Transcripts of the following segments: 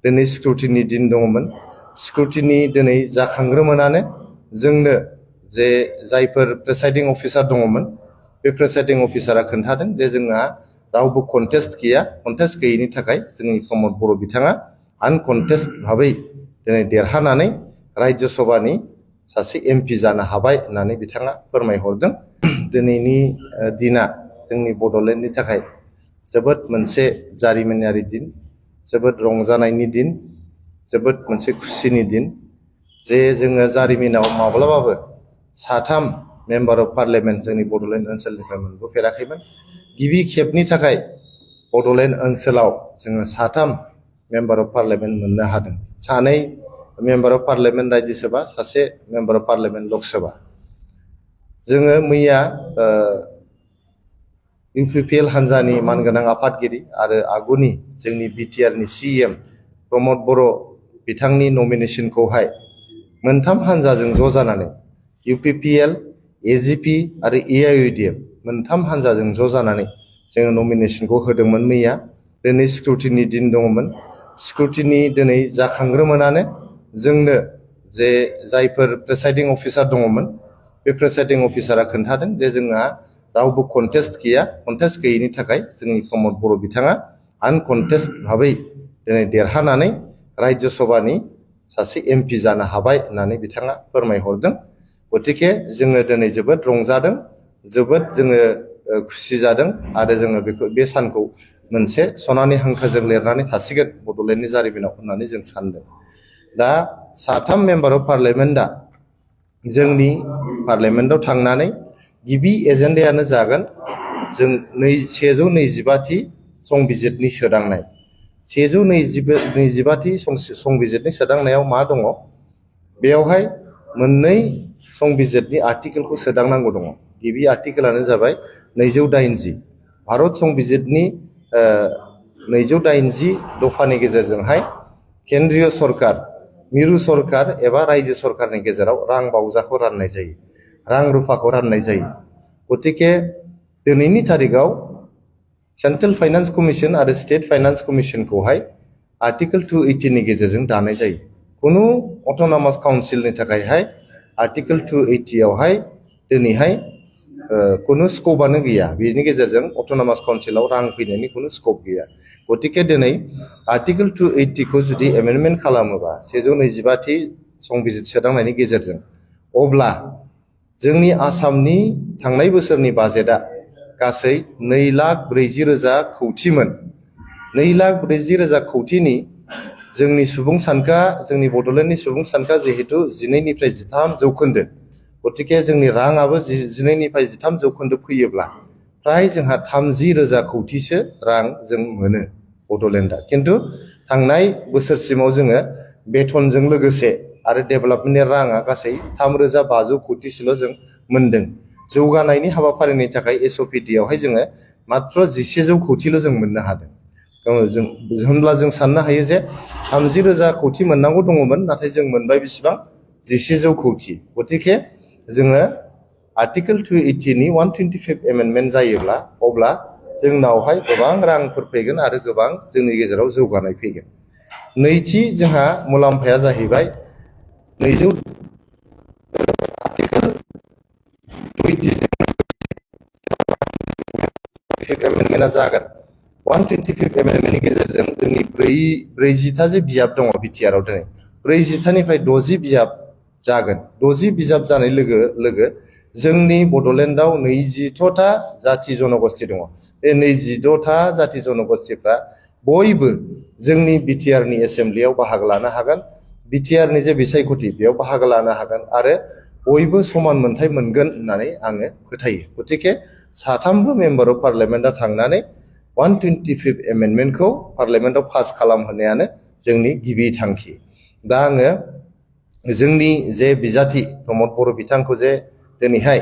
दिनै स्क्रुटिनि दिन दङमोन। स्क्रुटिनि दिनै जाखांग्रोमोनानो जोंनो जे जायफोर प्रिसाइडिं अफिसार दङमोन, बे प्रिसाइडिं अफिसारा खोन्थादों जे जोंहा रावबो कन्टेस्ट गैया। कन्टेस्ट गैयैनि थाखाय जोंनि प्रमद बर' बिथाङा आनकन्टेस्ट भाबै दिनै देरहानानै राज्य सभानि सासे एमपि जानो हाबाय होननानै बिथाङा फोरमायहरदों। दिनैनि दिना जोंनि बड'लेण्डनि थाखाय जोबोद मोनसे जारिमिनारि दिन, जोबोद रंजानायनि दिन, जोबोद मोनसे खुसिनि दिन जे जोङो जारिमिनाव माब्लाबाबो साथाम मेम्बार अफ पार्लियामेन्ट जोंनि बड'लेण्ड ओनसोलनिफ्राय मोनबोफेराखैमोन। गिबि खेबनि थाखाय बड'लेण्ड ओनसोलाव जोङो साथाम मेम्बार अफ पार्लियामेन्ट मोननो हादों। सानै मेम्बार अफ पार्लियामेन्ट राज्य सभा, सासे मेम्बार अफ पार्लियामेन्ट लक सभा। जोङो मैया इउपिपिएल हान्जानि मानगोनां आफादगिरि आरो आगुनि जोंनि बिटिआरनि सिएम प्रमद बर' बिथांनि नमिनेसनखौहाय मोनथाम हान्जाजों ज' जानानै इउपिपिएल, एजिपि आरो एआइइउडिएफ मोनथाम हान्जाजों ज' जानानै जोङो नमिनेसनखौ होदोंमोन मैया। दिनै स्क्रुटिनि दिन दङमोन। स्क्रुटिनि दिनै जाखांग्रोमोनानो जोंनो जे जायफोर प्रिसाइडिं अफिसार दङमोन, बे प्रिसाइडिं अफिसारा खोन्थादों जे जोंहा रावबो कन्टेस्ट गैया। कन्टेस्ट गैयैनि थाखाय जोंनि प्रमद बर' बिथाङा आनकन्टेस्ट भाबै दिनै देरहानानै राज्य सभानि सासे एमपि जानो हाबाय होननानै बिथाङा फोरमायहरदों। गतिके जोङो दिनै जोबोद रंजादों, जोबोद जोङो खुसि जादों आरो जोङो बे सानखौ मोनसे सनानि हांखोजों लिरनानै थासिगोन बड'लेण्डनि जारिमिनाव होननानै जों सानदों। दा साथाम मेम्बार अफ पार्लियामेन्टआ जोंनि पार्लियामेन्टआव थांनानै गिबि एजेन्डायानो जागोन जों 125थि संबिजिरनि सोदांनाय। 125थि संबिजिरनि सोदांनायाव मा दङ? बेयावहाय मोननै संबिजिरनि आर्टिकेलखौ सोदांनांगौ दङ। गिबि आर्टिकेलानो जाबाय 280। भारत संबिजिरनि 280 दफानि गेजेरजोंहाय केन्द्रीय सरकार, मिरु सरकार एबा रायजो सरकारनि गेजेराव रां बावजाखौ राननाय जायो, रां रुफाखौ राननाय जायो। गतिके दिनैनि तारिखाव सेन्ट्रेल फाइनान्स कमिसन आरो स्टेट फाइनान्स कमिसनखौहाय आर्टिकेल 280 नि गेजेरजों दानाय जायो। कुनु अट'नमास काउन्सिलनि थाखायहाय आर्टिकेल 280 आवहाय दिनैहाय कुनु स्क'पआनो गैया। बेनि गेजेरजों अट'नमास काउन्सिलाव रां फैनायनि कुनु स्क'प गैया। गतिके दिनै आर्टिकेल 280 खौ जुदि एमेन्डमेन्ट खालामोबा 125थि संबिजिर सोदांनायनि गेजेरजों, अब्ला जोंनि आसामनि थांनाय बोसोरनि बाजेटआ गासै 2,40,000 कौटिमोन। 2,40,000 कौटिनि जोंनि सुबुं सानखोआ, जोंनि बड'लेण्डनि सुबुं सानखोआ जिहेतु 12 निफ्राय 13 जौखोन्दो, गतिके जोंनि राङाबो 12 निफ्राय 13 जौखोन्दो फैयोब्ला फ्राय जोंहा 30,000 कौटिसो रां जों मोनो बड'लेण्डआ। खिन्थु थांनाय बोसोरसिमाव जोङो बेथनजों लोगोसे आरो डेभेलपमेन्टनि राङा गासै 3,500 कौटिसोल' जों मोनदों। जौगानायनि हाबाफारिनि थाखाय एसअपिडि आवहाय जोङो मात्र 1,100 कौटिल' जों मोननो हादों। होनब्ला जों साननो हायो जे 30,000 कौटि मोननांगौ दङमोन, नाथाय जों मोनबाय बेसेबां? 1,100 कौटि। गतिके जोङो आर्टिकेल 280 नि 125 एमेन्डमेन्ट जायोब्ला अब्ला जोंनावहाय गोबां रांफोर फैगोन आरो गोबां जोंनि गेजेराव जौगानाय फैगोन। नैथि जोंहा मुलाम्फाया जाहैबाय 200 आर्टिकेल 280 एमेन्डमेन्टआ जागोन। 125 एमेन्डमेन्टनि गेजेरजों जोंनि 40था जे बियाब दङ बिटिआरआव दिनै 40थानिफ्राय 60 बियाब जागोन। 60 बिजाब जानाय लोगो लोगो जोंनि बड'लेण्डआव 22था जाथि जनगोष्ठी दङ। बे 22था जाथि जनगोष्ठीफ्रा बयबो जोंनि बिटिआरनि एसेम्ब्लियाव बाहागो लानो हागोन। बिटिआरनि जे बिसायख'थि बेयाव बाहागो लानो हागोन आरो बयबो समान मोनथाय मोनगोन होननानै आङो फोथायो। गतिके साथामबो मेम्बार अफ पार्लियामेन्टआ थांनानै 125 एमेन्डमेन्टखौ पार्लियामेन्टआव पास खालामहोनायानो जोंनि गिबि थांखि। दा आङो जोंनि जे बिजाथि प्रमद बर' बिथांखौ जे दिनैहाय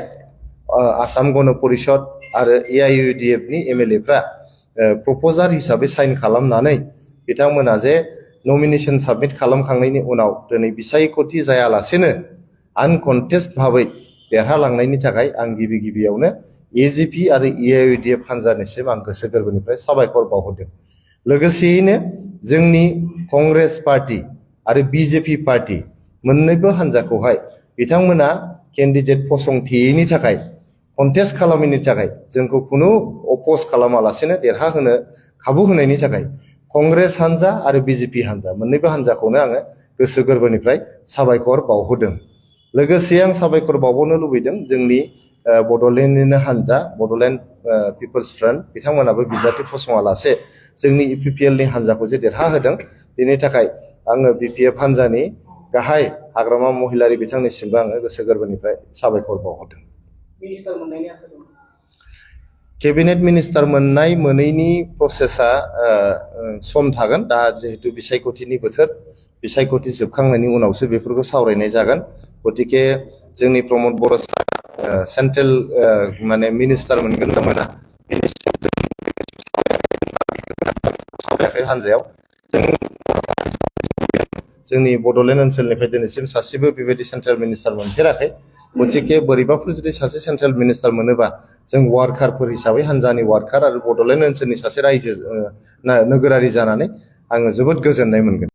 आसाम गण परिषद आरो एआइइउडिएफनि एमएलएफ्रा प्रप'जार हिसाबै साइन खालामनानै बिथांमोना जे नमिनेसन साबमिट खालामखांनायनि उनाव दिनै बिसायख'थि जायालासेनो आनकन्टेस्ट भाबै देरहालांनायनि थाखाय आं गिबियावनो एजिपि आरो एआइइउडिएफ हान्जानिसिम आं गोसो गोरबोनिफ्राय साबायखर बावहरदों। लोगोसेयैनो जोंनि कंग्रेस पार्टी आरो बिजेपि पार्टी मोननैबो हान्जाखौहाय बिथांमोना केन्डिडेट फसंथेयैनि थाखाय कन्टेस्ट खालामैनि थाखाय जोंखौ खुनु अपोज खालामालासेनो देरहाहोनो खाबु होनायनि थाखाय कंग्रेस हान्जा आरो बिजेपि हान्जा मोननैबो हान्जाखौनो आङो गोसो गोरबोनिफ्राय साबायखर बावहरदों। लोगोसे आं साबायखर बावबावनो लुबैदों जोंनि बड'लेण्डनिनो हान्जा बड'लेण्ड पिपल्स फ्रन्ट बिथांमोनाबो बिजाथि फसङालासे जोंनि इउपिपिएलनि हान्जाखौ जे देरहाहोदों बेनि थाखाय आङो बिपिएफ हान्जानि गाहाय हाग्रामा महिलारि बिथांनिसिमबो आङो गोसो गोरबोनिफ्राय साबायखर बावहरदों। केबिनेट मिनिस्टार मोननाय मोनैनि प्रसेसा सम थागोन दा जिहेतु बिसायख'थिनि बोथोर बिसायख'थि जोबखांनायनि उनावसो बेफोरखौ सावरायनाय जागोन गतिके जोंनि प्रमद बर' सेन्ट्रेल माने मिनिस्टार मोनगोन ना मोना हान्जायाव जोंनि बड'लेण्ड ओनसोलनिफ्राय दिनैसिम सासेबो बेबायदि सेन्ट्रेल मिनिस्टार मोनफेराखै गतिके बोरैबाफोर जुदि सासे सेन्ट्रेल मिनिस्टार मोनोबा जों वार्कारफोर हिसाबै हान्जानि वार्कार आरो बड'लेण्ड ओनसोलनि सासे रायजो नोगोरारि जानानै आङो जोबोद गोजोननाय मोनगोन।